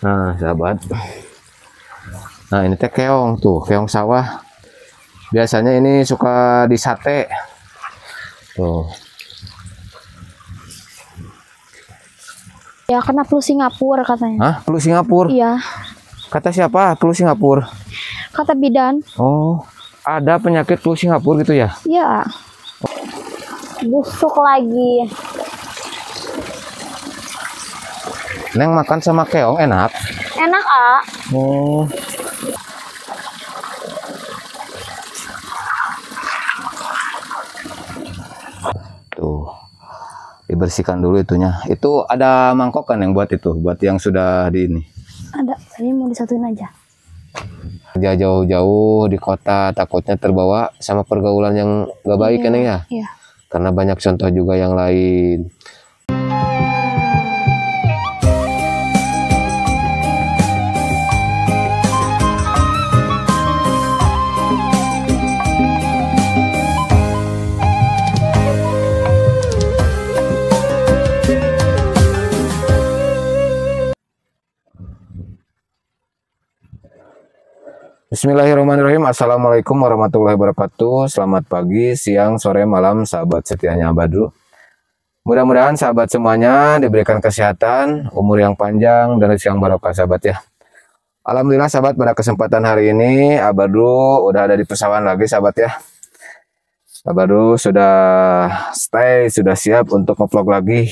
Nah, sahabat. Nah, ini teh keong tuh, keong sawah. Biasanya ini suka disate. Tuh. Ya kena flu Singapura katanya. Hah? Flu Singapura? Iya. Kata siapa? Flu Singapura? Kata bidan. Oh, ada penyakit flu Singapura gitu ya? Iya. Busuk lagi. Neng makan sama keong enak? Enak, ah. Oh. Tuh. Dibersihkan dulu itunya. Itu ada mangkok kan yang buat itu, buat yang sudah di ini. Ada. Ini mau disatuin aja. Kerja jauh-jauh di kota takutnya terbawa sama pergaulan yang gak baik kan ya? Iya. Karena banyak contoh juga yang lain. Bismillahirrahmanirrahim. Assalamualaikum warahmatullahi wabarakatuh. Selamat pagi, siang, sore, malam, sahabat setianya Abadru. Mudah-mudahan sahabat semuanya diberikan kesehatan, umur yang panjang, dan rezeki yang barokah sahabat ya. Alhamdulillah sahabat, pada kesempatan hari ini Abadru udah ada di pesawahan lagi sahabat ya. Abadru sudah stay, sudah siap untuk ngevlog lagi.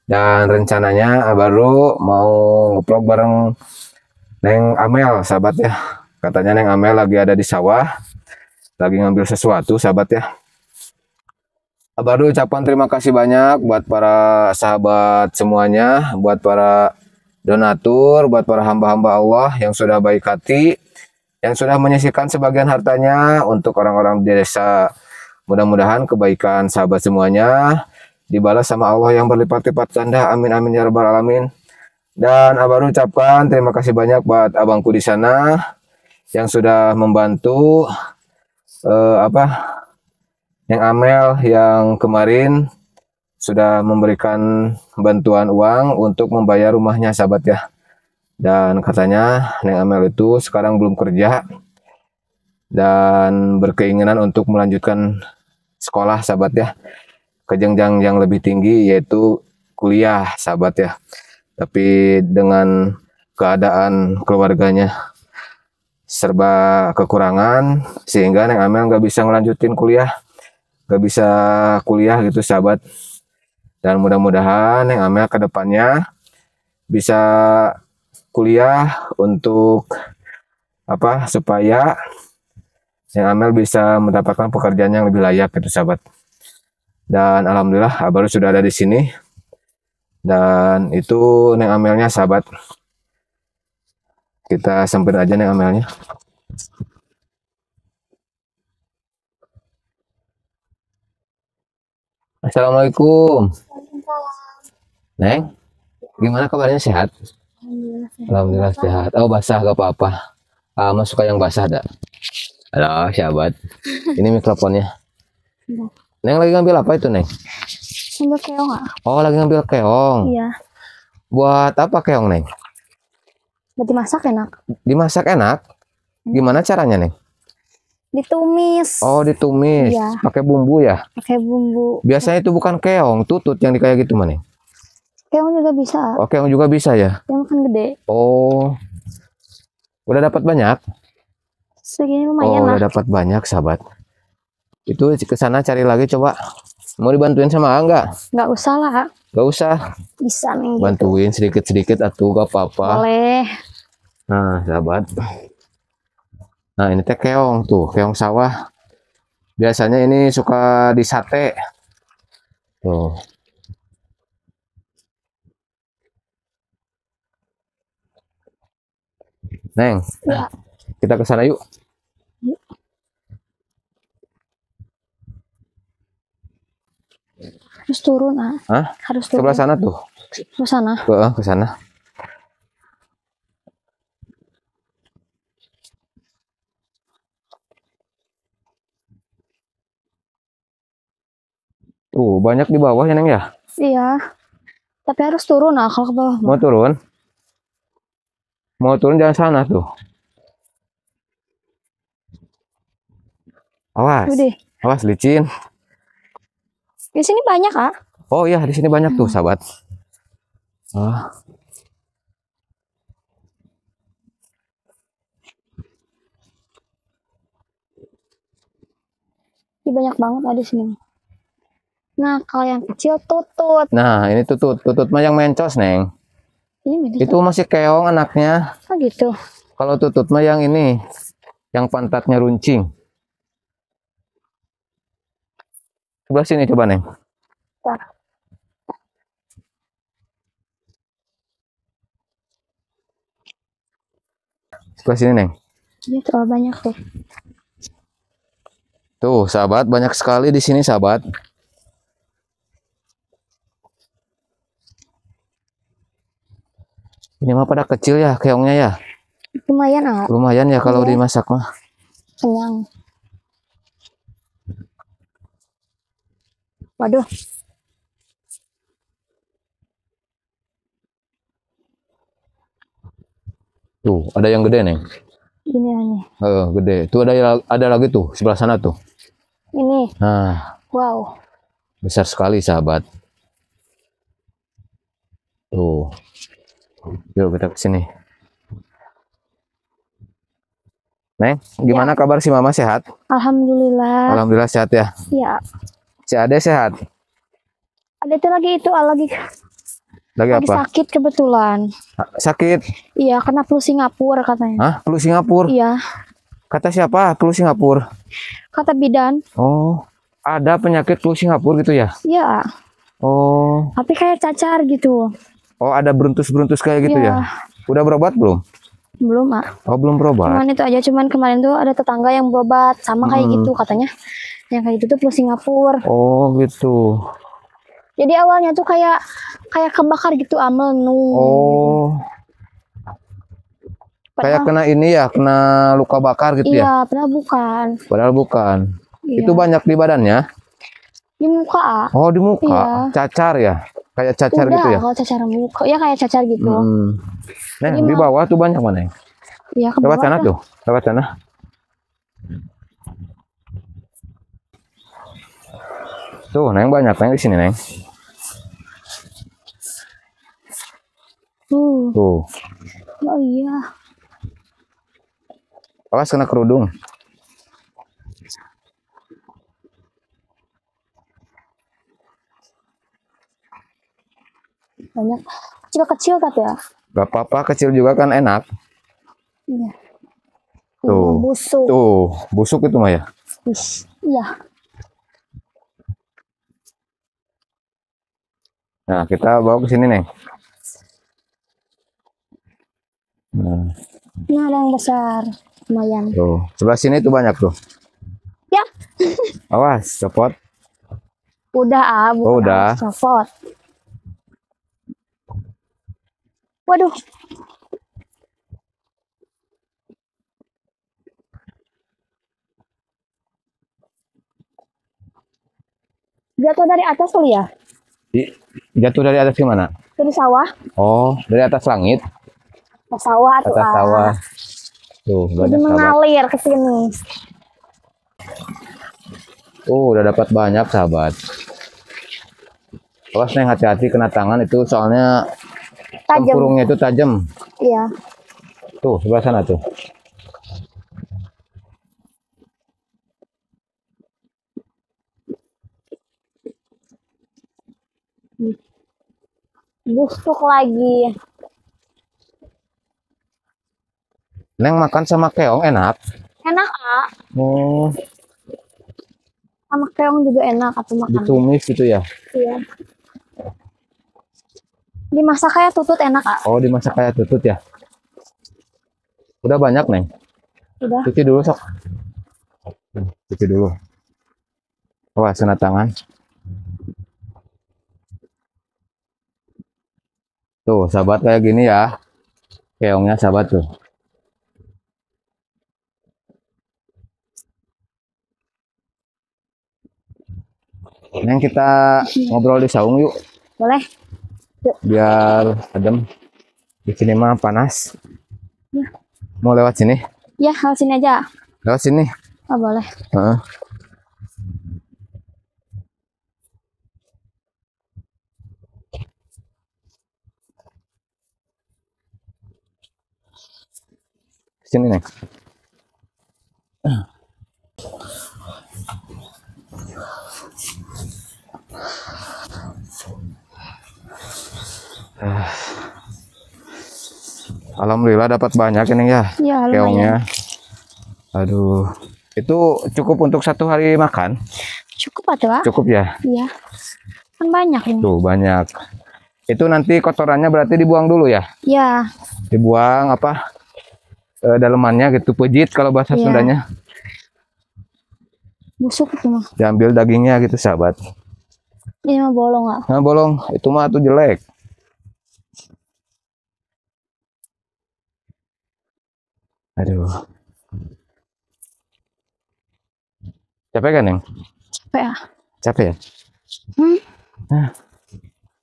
Dan rencananya Abadru mau ngevlog bareng Neng Amel sahabat ya. Katanya Neng Amel lagi ada di sawah, lagi ngambil sesuatu sahabat ya. Abadru ucapan terima kasih banyak buat para sahabat semuanya, buat para donatur, buat para hamba-hamba Allah yang sudah baik hati, yang sudah menyisihkan sebagian hartanya untuk orang-orang di desa. Mudah-mudahan kebaikan sahabat semuanya dibalas sama Allah yang berlipat-lipat ganda. Amin amin ya rabbal alamin. Dan Abadru ucapkan terima kasih banyak buat abangku di sana yang sudah membantu yang Amel yang kemarin sudah memberikan bantuan uang untuk membayar rumahnya sahabat ya. Dan katanya Neng Amel itu sekarang belum kerja dan berkeinginan untuk melanjutkan sekolah sahabat ya, ke jenjang yang lebih tinggi yaitu kuliah sahabat ya. Tapi dengan keadaan keluarganya serba kekurangan sehingga Neng Amel nggak bisa ngelanjutin kuliah, nggak bisa kuliah gitu sahabat. Dan mudah-mudahan Neng Amel kedepannya bisa kuliah untuk supaya Neng Amel bisa mendapatkan pekerjaan yang lebih layak gitu sahabat. Dan alhamdulillah Abadru sudah ada di sini. Dan itu Neng Amelnya sahabat. Kita samperin aja Neng Amelnya. Assalamualaikum. Neng, gimana kabarnya, sehat? Alhamdulillah sehat. Oh basah gak apa-apa. Mas suka yang basah dah. Halo sahabat. Ini mikrofonnya. Neng lagi ngambil apa itu Neng? Ngambil keong, ah. Oh lagi ngambil keong. Iya. Buat apa keong Neng? Buat dimasak enak. Dimasak enak? Gimana caranya Neng? Ditumis. Oh ditumis. Iya. Pakai bumbu ya? Pakai bumbu. Biasanya itu bukan keong, tutut yang kayak gitu mana? Keong juga bisa. Oh keong juga bisa ya? Yang makan gede. Oh. Udah dapat banyak? Segini lumayan udah lah. dapat banyak sahabat. Itu ke sana cari lagi coba. Mau dibantuin sama enggak? Nggak usah lah. Gak usah. Bisa nih. Gitu. Bantuin sedikit-sedikit atuh gak apa-apa. Boleh. Nah sahabat. Nah ini teh keong tuh, keong sawah. Biasanya ini suka disate. Tuh. Neng, Ya. kita ke sana yuk. Harus turun, ah. Hah? Harus turun. Sebelah sana tuh. Ke sana. Ke sana. Tuh, banyak di bawah ya Neng ya? Iya. Tapi harus turun, ah, kalau ke bawah. Mau turun? Mau turun jangan sana tuh. Awas. Udah. Awas licin. Di sini banyak, Kak. Oh iya, di sini banyak tuh, sahabat. Ah. Ini banyak banget ada di sini. Nah, kalau yang kecil tutut. Nah, ini tutut. Tutut mah yang mencos, Neng. Ini beda. Itu masih keong anaknya. Oh gitu. Kalau tutut mah yang ini, yang pantatnya runcing. Sebelah sini coba, Neng. Bentar. Sebelah sini, Neng. Iya, terlalu banyak tuh. Tuh, sahabat, banyak sekali di sini, sahabat. Ini mah pada kecil ya, keongnya ya. Lumayan, ah. Lumayan ya kalau Iya. dimasak mah. Kenyang. Waduh. Tuh, ada yang gede, Neng. Ini nih. Gede. Tuh ada lagi tuh, sebelah sana tuh. Ini. Nah, Wow. besar sekali, sahabat. Tuh. Yuk kita ke sini. Neng, gimana kabar si Mama, sehat? Alhamdulillah. Alhamdulillah sehat ya. Ya. Si Ade sehat. Ada itu lagi Lagi lagi apa? sakit kebetulan. Sakit. Iya, kena flu Singapura katanya. Hah? Flu Singapura? Iya, Kata siapa? Flu Singapura. kata bidan. Oh, ada penyakit flu Singapura gitu ya? Iya, Oh, tapi kayak cacar gitu. oh ada beruntus-beruntus kayak gitu Iya. ya? Udah berobat belum? Belum, ah. Oh, belum berobat. Cuman itu aja, cuman kemarin tuh ada tetangga yang berobat sama kayak gitu katanya. Yang kayak gitu tuh flu Singapura. Oh, gitu. Jadi awalnya tuh kayak kebakar gitu, melenu. Oh, kayak kena ini ya, kena luka bakar gitu ya? Iya, padahal bukan. Padahal bukan. Iya. Itu banyak di badannya? Di muka, ah. Oh, di muka. Iya. Cacar ya? Kayak cacar Udah, gitu ya? kalau cacar muka, ya kayak cacar gitu. Nah, Jadi di bawah tuh banyak mana? Iya, ke Lewat bawah sana dah. tuh, lewat sana. Tuh, Neng banyak Neng di sini, Neng. Tuh, Oh iya. awas kena kerudung. Banyak. Kecil-kecil tapi ya. Gak apa-apa, kecil juga kan enak. Iya. Tuh. Iya, busuk. Tuh, busuk itu mah ya. Iya. Nah, kita bawa ke sini, Neng. Nah, Ini ada yang besar. Lumayan. tuh, sebelah sini tuh banyak tuh. Ya. Awas, copot. Udah, ah. Bukan Oh, udah. copot. Waduh. Jatuh dari atas kali ya? Jatuh dari atas gimana? Dari sawah? Oh, dari atas langit. Ke sawah tuh, Atas ah. sawah. Tuh, Jadi banyak sahabat. mengalir ke sini. Udah dapat banyak, sahabat. Awas, Neng, hati-hati kena tangan itu soalnya Tajam. tempurungnya itu tajam. Iya. Tuh, sebelah sana tuh. Busuk lagi. Neng makan sama keong enak. Enak, ah. Oh, Sama keong juga enak atau makan. ditumis gitu ya. Iya. Dimasak kayak tutut enak, ah. Oh, dimasak kayak tutut ya. Udah banyak, Neng. Udah. Cuci dulu, sok. Cuci dulu. Wah, kena tangan. Tuh, sahabat, kayak gini ya. Keongnya, sahabat, tuh. Neng, kita ngobrol di saung yuk. Boleh? Biar adem. Di sini mah panas. Mau lewat sini? Ya, hal sini aja. Lewat sini. Oh, boleh. Heeh. Sini nih. Alhamdulillah dapat banyak ini ya. Ya, lumayan. Keongnya. Aduh, itu cukup untuk 1 hari makan? Cukup atau Pak? Cukup ya? Iya. Kan banyak ini. Tuh banyak. Itu nanti kotorannya berarti dibuang dulu ya? Ya. Dibuang apa? Dalemannya gitu, pejit kalau bahasa Iya. Sundanya. Busuk itu mah. Diambil dagingnya gitu sahabat. Ini mah bolong nggak? Nah bolong, itu mah tuh jelek. Aduh. Capek kan, Neng? Capek ya? Capek ya? Nah,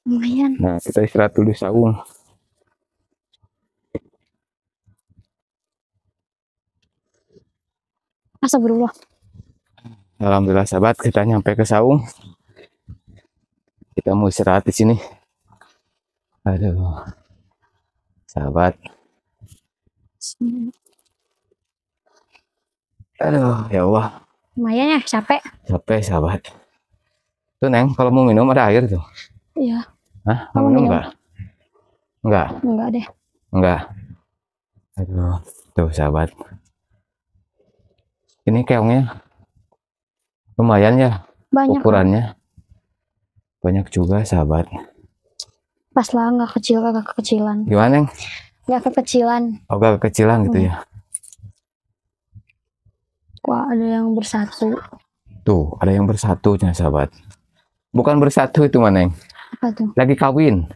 Lumayan. nah kita istirahat dulu di saung. Astagfirullah. Alhamdulillah sahabat, kita nyampe ke saung. Kita mau istirahat di sini. Aduh. Sahabat. Aduh, ya Allah. Lumayan ya, capek. Capek sahabat. Tuh Neng, kalau mau minum ada air tuh. Iya. Hah? Mau Mau minum minum? enggak? Enggak? Enggak deh. Enggak. Aduh, tuh sahabat. Ini keongnya lumayan ya Banyak. ukurannya. Banyak juga sahabat. Pas lah nggak kecil, nggak kekecilan. Gimana Neng? Nggak kekecilan. Oh, agak kekecilan gitu ya. Wah, ada yang bersatu. Tuh, ada yang bersatu ya sahabat. Bukan bersatu itu mah Neng. Apa tuh? Lagi kawin.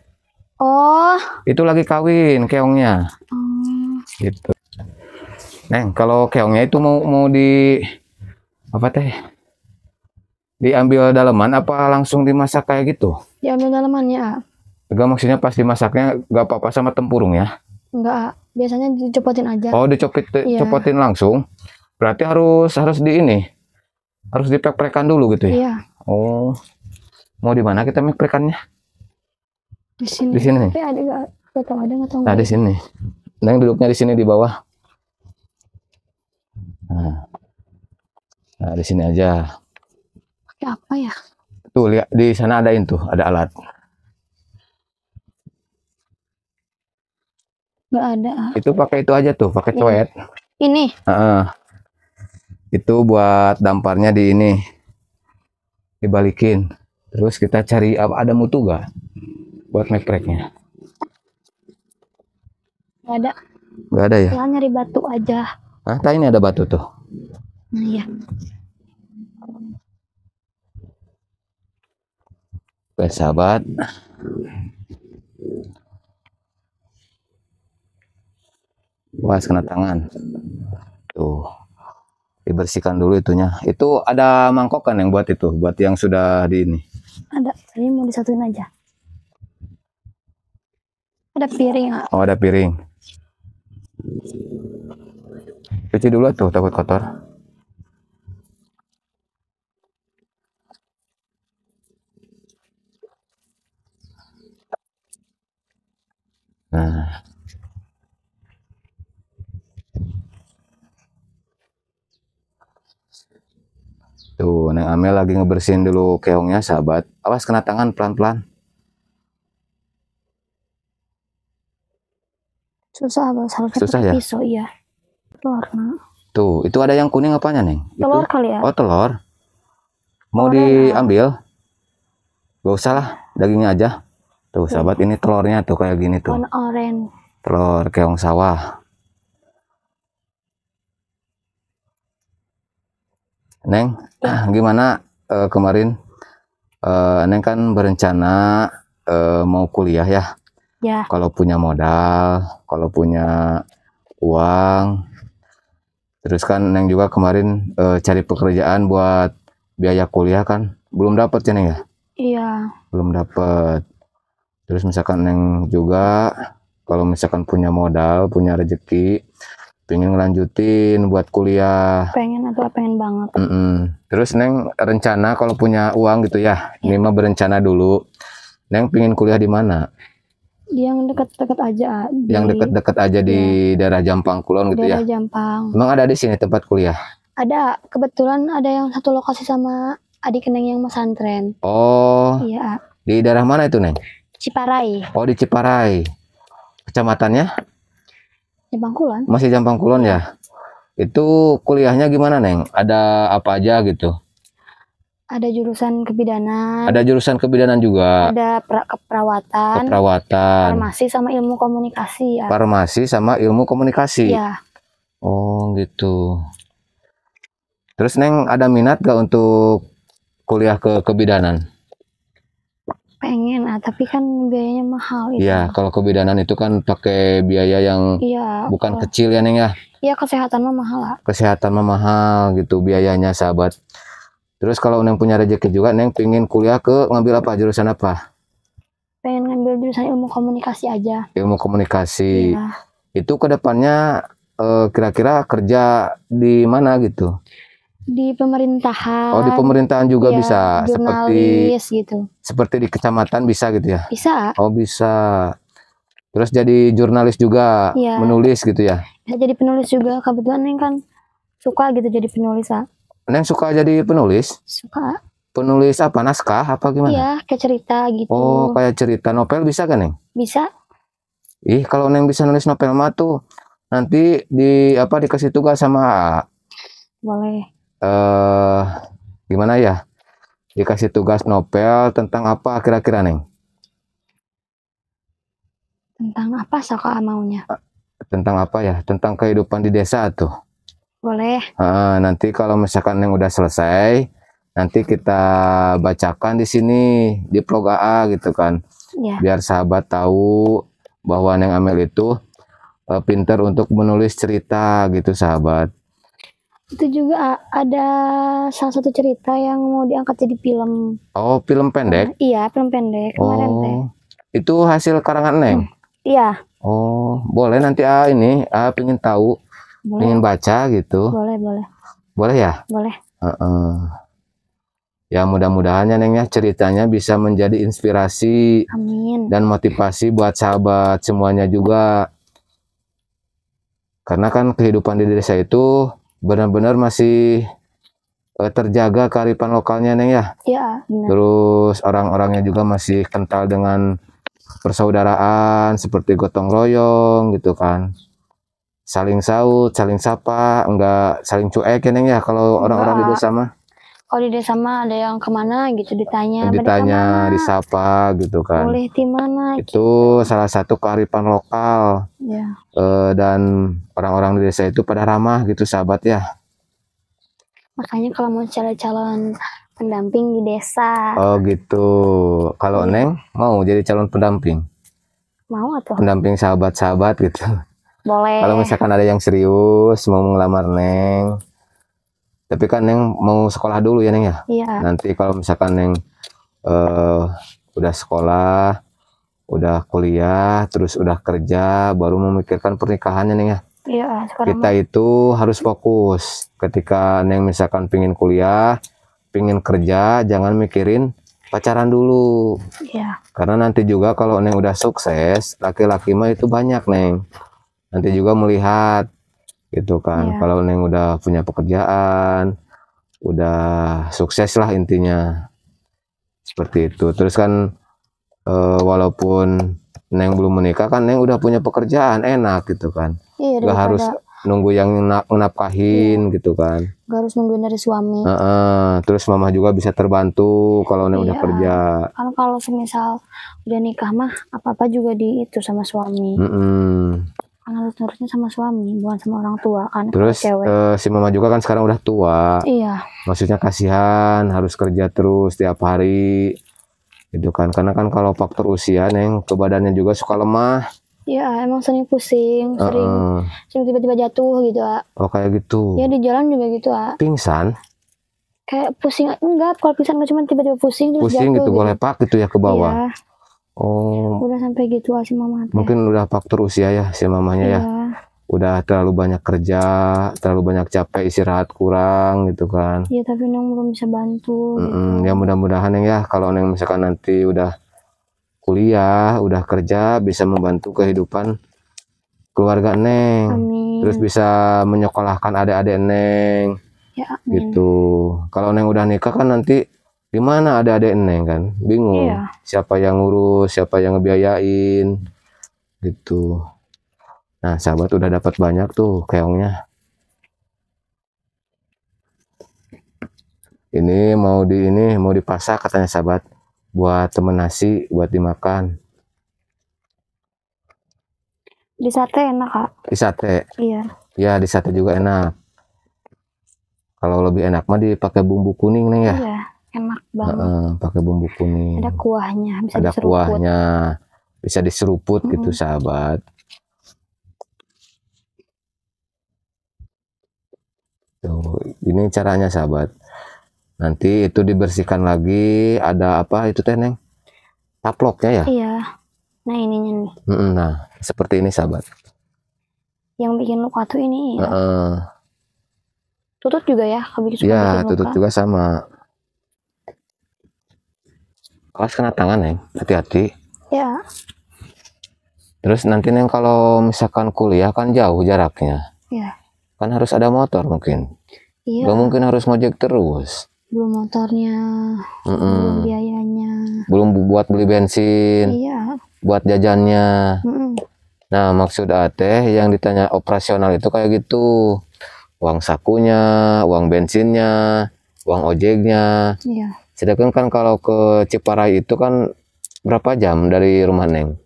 Oh. Itu lagi kawin keongnya. Gitu. Neng, kalau keongnya itu mau di apa teh? Diambil daleman apa langsung dimasak kayak gitu? Diambil dalamannya. Enggak, maksudnya pas dimasaknya enggak apa-apa sama tempurung ya? Enggak. Biasanya dicopotin aja. Oh, dicopotin langsung. Berarti harus di ini. Harus dipek-pekan dulu gitu ya? Iya. Oh. Mau di mana kita mek-pekannya? Di sini. Di sini nih. Tapi ada nggak tahu ada nggak tahu. Nah, di sini. Neng duduknya di sini di bawah. Nah, di sini aja. Pakai apa ya? Tuh, lihat di sana ada itu, ada alat. Nggak ada. Itu pakai itu aja tuh, pakai coet. Ini. Itu buat damparnya di ini. Dibalikin. Terus kita cari ada mutu gak buat mekreknya? Nggak ada. Nggak ada ya? Tinggal nyari batu aja. Nah, ini ada batu tuh. Nah, iya. Oke, sahabat. Pas kena tangan. Tuh. Dibersihkan dulu itunya. Itu ada mangkok kan yang buat itu, buat yang sudah di ini. Ada. Ini mau disatuin aja. Ada piring. Oh, ada piring. Cuci dulu tuh, takut kotor. Nah. Tuh, Neng Amel lagi ngebersihin dulu keongnya, sahabat. Awas kena tangan pelan-pelan. Susah harus Susah pakai ya? pisau, iya. Telur, nah. Tuh, itu ada yang kuning apanya, Neng? Telur Itu? kali ya? Oh, telur. Mau Telurnya diambil? Gak usah lah, dagingnya aja. Tuh, sahabat, ini telurnya tuh kayak gini tuh. Warna oranye. Telur keong sawah. Neng, gimana kemarin? Neng kan berencana mau kuliah ya? Ya. Kalau punya modal, kalau punya uang, terus kan Neng juga kemarin cari pekerjaan buat biaya kuliah kan, belum dapet ya Neng ya? Iya. Belum dapet. Terus misalkan Neng juga, kalau misalkan punya modal, punya rezeki, Pengen ngelanjutin buat kuliah. Pengen banget. Terus Neng rencana kalau punya uang gitu ya, ini mah berencana dulu. Neng pengen kuliah di mana? Yang dekat-dekat aja. Yang dekat-dekat aja di daerah Jampang Kulon gitu ya. Daerah Jampang. Emang ada di sini tempat kuliah? Ada, kebetulan ada yang satu lokasi sama adik Neng yang pesantren. Oh. Iya. Di daerah mana itu Neng? Ciparai. Oh di Ciparai. Kecamatannya? Jampang Kulon. Masih Jampang Kulon ya? Itu kuliahnya gimana Neng? Ada apa aja gitu? Ada jurusan kebidanan. Ada jurusan kebidanan juga. Ada keperawatan. Farmasi sama ilmu komunikasi ya. Farmasi sama ilmu komunikasi. Iya. Oh gitu. Terus Neng ada minat gak untuk kuliah ke kebidanan? Pengen, tapi kan biayanya mahal. Iya, kalau kebidanan itu kan pakai biaya yang bukan kecil ya Neng ya. Iya, kesehatan mah mahal lah. Kesehatan mah mahal gitu biayanya sahabat. Terus kalau Neng punya rezeki juga, Neng pengen kuliah ngambil apa, jurusan apa? Pengen ngambil jurusan ilmu komunikasi aja. Ilmu komunikasi. Iya. Itu kedepannya kira-kira kerja di mana gitu? Di pemerintahan. Oh, di pemerintahan juga bisa. Jurnalis gitu. Seperti di kecamatan bisa gitu ya? Bisa. Oh, bisa. Terus jadi jurnalis juga, menulis gitu ya? Bisa jadi penulis juga. Kebetulan Neng kan suka gitu jadi penulis. Neng suka jadi penulis? Suka. Penulis apa? Naskah apa gimana? Iya, kayak cerita gitu. Oh, kayak cerita novel bisa kan Neng? Bisa. Ih, kalau Neng bisa nulis novel mah tuh nanti dikasih tugas sama boleh. Gimana ya? Dikasih tugas novel tentang apa kira-kira Neng? Tentang apa Saka maunya? Tentang apa ya? Tentang kehidupan di desa tuh. Boleh. Nanti kalau misalkan Neng udah selesai, nanti kita bacakan di sini di vlog AA gitu kan. Ya. Biar sahabat tahu bahwa Neng Amel itu pintar untuk menulis cerita gitu sahabat. Itu juga ada salah satu cerita yang mau diangkat jadi film. Oh, film pendek? Iya, film pendek kemarin teh. Itu hasil karangan Neng? Iya. Oh, boleh nanti pengen tahu, pengen baca gitu. Boleh. Boleh ya? Boleh. Ya mudah-mudahan ya Neng ya ceritanya bisa menjadi inspirasi. Amin. Dan motivasi buat sahabat semuanya juga. Karena kan kehidupan di desa itu benar-benar masih terjaga kearifan lokalnya Neng ya. Iya, benar. Terus orang-orangnya juga masih kental dengan persaudaraan seperti gotong royong gitu kan. Saling saut, saling sapa, enggak saling cuek ya Neng ya kalau orang-orang di desa mah. Kalau di desa mah ada yang kemana gitu ditanya, disapa gitu kan. Boleh di mana? Itu salah satu kearifan lokal. Ya. Dan orang-orang di desa itu pada ramah gitu sahabat ya. Makanya kalau mau cari calon pendamping di desa. Oh gitu. Kalau Neng mau jadi calon pendamping? Mau atau? Pendamping sahabat-sahabat gitu. Boleh. Kalau misalkan ada yang serius mau ngelamar Neng. Tapi kan Neng mau sekolah dulu ya Neng ya? Iya. Nanti kalau misalkan Neng udah sekolah, udah kuliah, terus udah kerja, baru memikirkan pernikahannya Neng ya? Iya. Kita itu harus fokus. Ketika Neng misalkan pingin kuliah, pingin kerja, jangan mikirin pacaran dulu. Iya. Karena nanti juga kalau Neng udah sukses, laki-laki mah itu banyak Neng. Nanti juga melihat gitu kan. Kalau Neng udah punya pekerjaan, udah sukses lah intinya. Seperti itu. Terus kan walaupun Neng belum menikah kan Neng udah punya pekerjaan enak gitu kan. Iya, gak harus nunggu yang nafkahin gitu kan. Gak harus nungguin dari suami. Terus mama juga bisa terbantu kalau Neng udah kerja. Kan kalau semisal udah nikah mah apa-apa juga di itu sama suami. Kan harus nurutnya sama suami, bukan sama orang tua kan. Terus si mama juga kan sekarang udah tua. Iya. Maksudnya kasihan harus kerja terus tiap hari gitu kan. Karena kan kalau faktor usia Neng ke badannya juga suka lemah. Iya, emang sering pusing, sering tiba-tiba jatuh gitu. Oh kayak gitu. Ya di jalan juga gitu. Pingsan? Kayak pusing, enggak, kalau pingsan nggak cuma tiba-tiba pusing terus pusing jatuh gitu, boleh pak gitu ya ke bawah. Iya. Oh. Udah sampai gitu si mama. Mungkin udah faktor usia ya si mamanya ya. udah terlalu banyak kerja, terlalu banyak capek, istirahat kurang gitu kan. Iya, tapi Neng belum bisa bantu gitu. Ya mudah-mudahan Neng ya, kalau Neng misalkan nanti udah kuliah, udah kerja, bisa membantu kehidupan keluarga Neng. Amin. Terus bisa menyekolahkan adik-adik Neng. Ya, amin. Gitu. Kalau Neng udah nikah kan nanti gimana adik-adik Neng kan? Bingung. Iya. Siapa yang ngurus, siapa yang ngebiayain. Gitu. Nah, sahabat udah dapat banyak tuh keongnya. Ini mau dipasak katanya sahabat, buat temen nasi, buat dimakan. Di sate enak, Kak. Di sate. Iya. Ya, di sate juga enak. Kalau lebih enak mah dipakai bumbu kuning Neng ya. Iya, enak banget. Pakai bumbu kuning. Ada kuahnya, bisa ada diseruput. Kuahnya, bisa diseruput gitu sahabat. Tuh, ini caranya sahabat. Nanti itu dibersihkan lagi. Ada apa itu teh Neng? Taploknya ya? Iya. Nah ininya nih. Nah seperti ini sahabat. Yang bikin luka tuh ini ya. Tutut juga ya? Iya, tutut juga sama. Awas kena tangan Neng, hati-hati. Ya. Terus nanti Neng kalau misalkan kuliah kan jauh jaraknya. Iya. Kan harus ada motor mungkin. Iya. Gak mungkin harus ngojek terus. Belum motornya, belum biayanya. Belum buat beli bensin. Iya. Buat jajannya. Nah maksud Ateh yang ditanya operasional itu kayak gitu. Uang sakunya, uang bensinnya, uang ojeknya. Iya. Sedangkan kan kalau ke Ciparai itu kan berapa jam dari rumah Neng?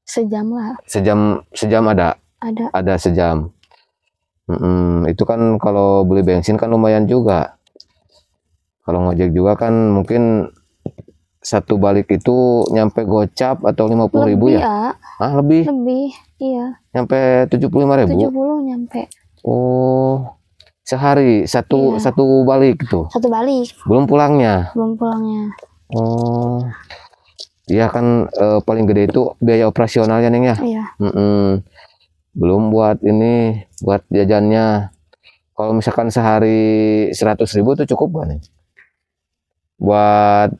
Sejam lah. Sejam ada? Ada sejam. Itu kan kalau beli bensin kan lumayan juga. Kalau ngojek juga kan mungkin satu balik itu nyampe gocap atau 50.000 ya? Lebih? Lebih, iya. Nyampe 75.000? 70 nyampe. Oh, sehari satu balik itu? Satu balik. Belum pulangnya? Belum pulangnya. Oh, iya kan paling gede itu biaya operasionalnya Neng ya? Iya. Belum buat ini, buat jajannya. Kalau misalkan sehari 100.000 itu cukup gak nih? Buat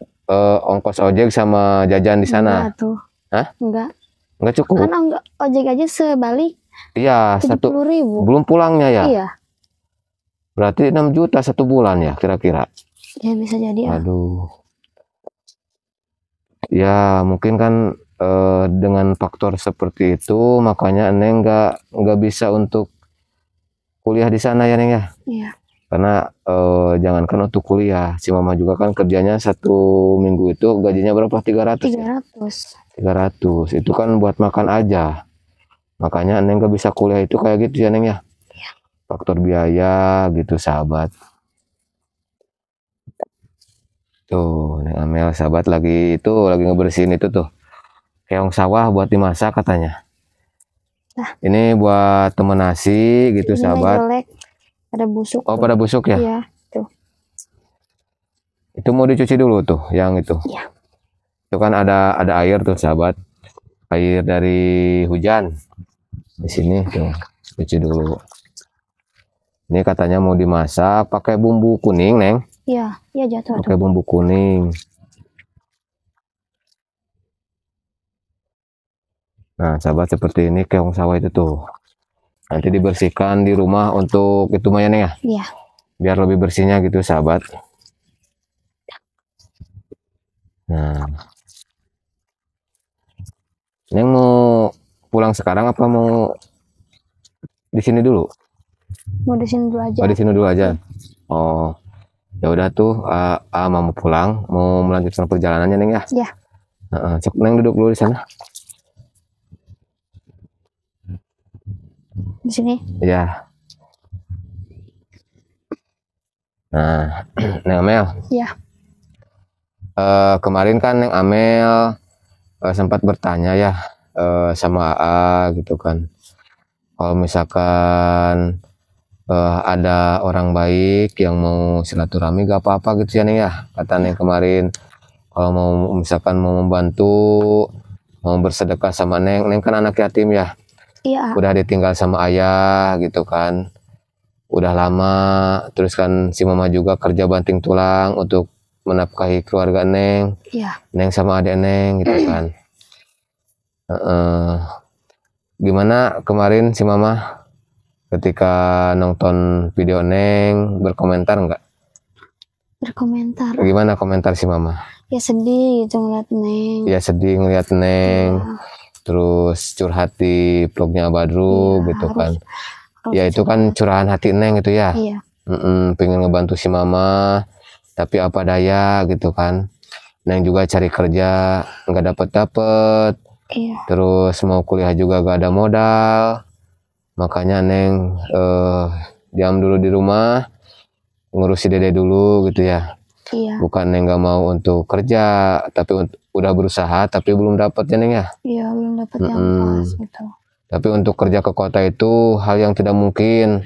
ongkos ojek sama jajan di sana? Enggak tuh. Hah? Enggak cukup? Kan ojek aja sebalik. Iya, 70.000. Belum pulangnya ya? Iya. Berarti 6 juta satu bulan ya kira-kira? Ya bisa jadi ya. Aduh. Ya mungkin kan dengan faktor seperti itu makanya Neng nggak bisa untuk kuliah di sana ya Neng ya. Iya. Karena jangankan untuk kuliah, si mama juga kan kerjanya 1 minggu itu gajinya berapa? 300. 300 itu kan buat makan aja. Makanya Neng nggak bisa kuliah itu kayak gitu ya Neng ya. Iya. Faktor biaya gitu sahabat. Tuh Neng Amel sahabat lagi ngebersihin itu tuh. Keong sawah buat dimasak katanya. Nah. Ini buat temen nasi gitu ini sahabat. Jelek. Pada busuk. Oh tuh. Pada busuk ya? Iya. Tuh. Itu mau dicuci dulu tuh yang itu. Iya. Itu kan ada air tuh sahabat. Air dari hujan. Di sini tuh. Cuci dulu. Ini katanya mau dimasak pakai bumbu kuning Neng. Iya. Iya jatuh. Pakai bumbu kuning. Nah, sahabat seperti ini keong sawah itu tuh. Nanti dibersihkan di rumah untuk itu Maya Neng ya? Iya. Biar lebih bersihnya gitu sahabat. Nah. Neng mau pulang sekarang apa mau di sini dulu? Mau di sini dulu aja. Oh, di sini dulu aja. Oh. Ya udah tuh, mau pulang, mau melanjutkan perjalanannya Neng ya? Iya. Cek Neng duduk dulu di sana. Di sini? Iya. Nah, Neng Amel. Iya. Kemarin kan Neng Amel sempat bertanya ya sama AA gitu kan. Kalau misalkan ada orang baik yang mau silaturahmi gak apa-apa gitu ya Neng ya. Kata Neng kemarin. Kalau misalkan mau membantu, mau bersedekah sama Neng kan anak yatim ya. Iya. Udah ditinggal sama ayah gitu kan. Udah lama, terus kan si mama juga kerja banting tulang untuk menafkahi keluarga Neng. Iya. Neng sama adik Neng gitu kan. Gimana kemarin si mama ketika nonton video Neng, berkomentar nggak? Berkomentar. Gimana komentar si mama? Ya sedih gitu ngeliat Neng. Ya sedih ngeliat Neng. Iya. Terus curhat di vlognya Badru Iya, gitu kan. harus Ya itu kan curahan hati Neng gitu ya. Iya. Pengen ngebantu si mama, tapi apa daya gitu kan. Neng juga cari kerja nggak dapet. Iya. Terus mau kuliah juga gak ada modal. Makanya Neng diam dulu di rumah, ngurusi dede dulu gitu ya. Iya. Bukan Neng gak mau untuk kerja, tapi udah berusaha tapi belum dapat ya Neng ya. Iya, belum dapat yang pas gitu. Tapi untuk kerja ke kota itu hal yang tidak mungkin.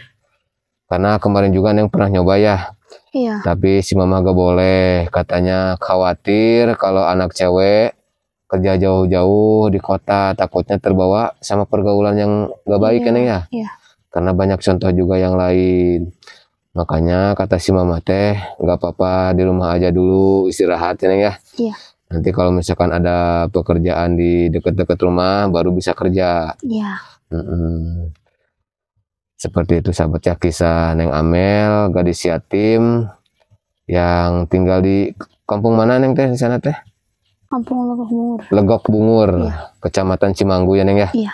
Karena kemarin juga Neng pernah nyoba ya. Iya. Tapi si mama gak boleh, katanya khawatir kalau anak cewek kerja jauh-jauh di kota takutnya terbawa sama pergaulan yang gak baik ya Neng ya. Iya. Karena banyak contoh juga yang lain. Makanya kata si mama teh nggak apa-apa di rumah aja dulu istirahat ya Neng ya. Iya. Nanti kalau misalkan ada pekerjaan di dekat-dekat rumah baru bisa kerja. Iya. Seperti itu sahabat ya kisah Neng Amel gadis yatim yang tinggal di kampung mana Neng teh di sana teh? Kampung Legok Bungur. Legok Bungur, Iya. Kecamatan Cimanggu ya Neng ya. Iya.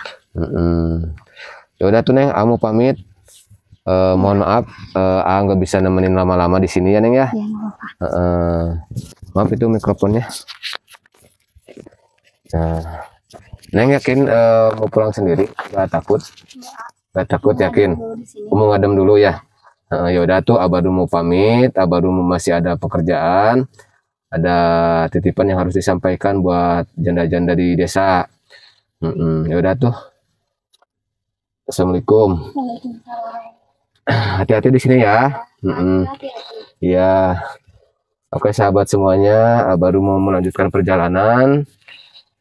Ya udah tuh Neng, Amu pamit. Mohon maaf, nggak bisa nemenin lama-lama di sini ya Neng ya. Iya, nggak apa-apa. Maaf itu mikrofonnya. Nah, Neng yakin mau pulang sendiri? Gak takut? Gak takut yakin? Mau ngadem dulu ya. Ya udah tuh, Abadu mau pamit. Abadu masih ada pekerjaan. Ada titipan yang harus disampaikan buat janda-janda di desa. Ya udah tuh. Assalamualaikum. Hati-hati di sini ya. Iya. Oke sahabat semuanya, Abadu mau melanjutkan perjalanan.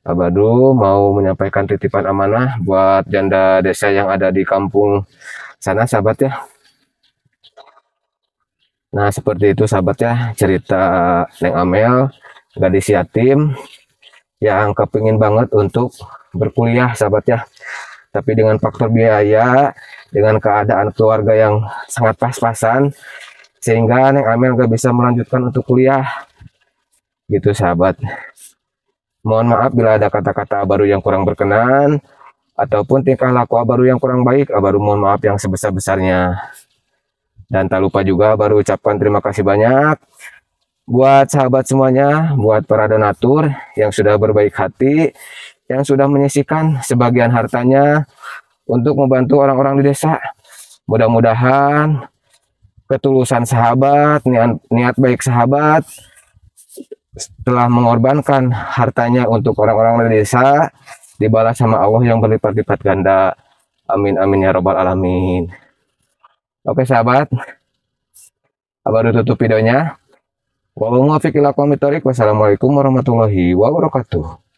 Abadu mau menyampaikan titipan amanah buat janda desa yang ada di kampung sana sahabat ya. Nah seperti itu sahabat ya, cerita Neng Amel, gadis yatim yang kepingin banget untuk berkuliah sahabat ya. Tapi dengan faktor biaya, dengan keadaan keluarga yang sangat pas-pasan, sehingga Neng Amel gak bisa melanjutkan untuk kuliah. Gitu sahabat. Mohon maaf bila ada kata-kata baru yang kurang berkenan, ataupun tingkah laku baru yang kurang baik, baru mohon maaf yang sebesar-besarnya. Dan tak lupa juga baru ucapkan terima kasih banyak buat sahabat semuanya, buat para donatur yang sudah berbaik hati, yang sudah menyisihkan sebagian hartanya untuk membantu orang-orang di desa. Mudah-mudahan ketulusan sahabat, niat baik sahabat setelah mengorbankan hartanya untuk orang-orang di desa dibalas sama Allah yang berlipat-lipat ganda. Amin amin ya robbal alamin. Oke sahabat, baru tutup videonya. Wassalamualaikum warahmatullahi wabarakatuh.